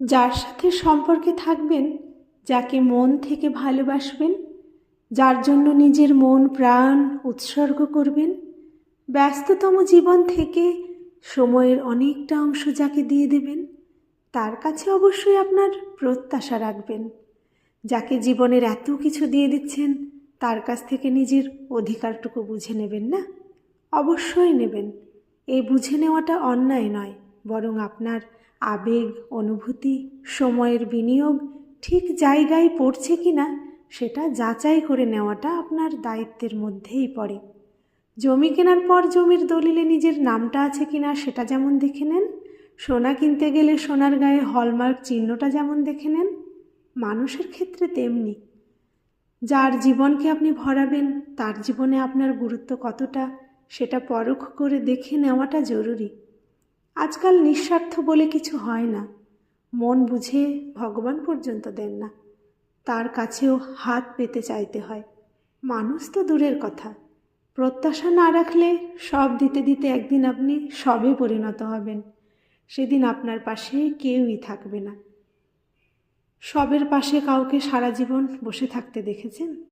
যার সাথে সম্পর্কে থাকবেন, যাকে মন থেকে ভালোবাসবেন, যার জন্য নিজের মন প্রাণ উৎসর্গ করবেন, ব্যস্ততম জীবন থেকে সময়ের অনেকটা অংশ যাকে দিয়ে দেবেন, তার কাছে অবশ্যই আপনার প্রত্যাশা রাখবেন। যাকে জীবনের এত কিছু দিয়ে দিচ্ছেন, তার কাছ থেকে নিজের অধিকারটুকু বুঝে নেবেন না? অবশ্যই নেবেন। এই বুঝে নেওয়াটা অন্যায় নয়, বরং আপনার আবেগ, অনুভূতি, সময়ের বিনিয়োগ ঠিক জায়গায় পড়ছে কিনা সেটা যাচাই করে নেওয়াটা আপনার দায়িত্বের মধ্যেই পড়ে। জমি কেনার পর জমির দলিলে নিজের নামটা আছে কিনা সেটা যেমন দেখে নেন, সোনা কিনতে গেলে সোনার গায়ে হলমার্ক চিহ্নটা যেমন দেখে নেন, মানুষের ক্ষেত্রে তেমনি। যার জীবনকে আপনি ভরাবেন, তার জীবনে আপনার গুরুত্ব কতটা সেটা পরখ করে দেখে নেওয়াটা জরুরি। আজকাল নিঃস্বার্থ বলে কিছু হয় না। মন বুঝে ভগবান পর্যন্ত দেন না, তার কাছেও হাত পেতে চাইতে হয়। মানুষ তো দূরের কথা, প্রত্যাশা না রাখলে সব দিতে দিতে একদিন আপনি সবে পরিণত হবেন। সেদিন আপনার পাশে কেউই থাকবে না। সবের পাশে কাউকে সারা জীবন বসে থাকতে দেখেছেন?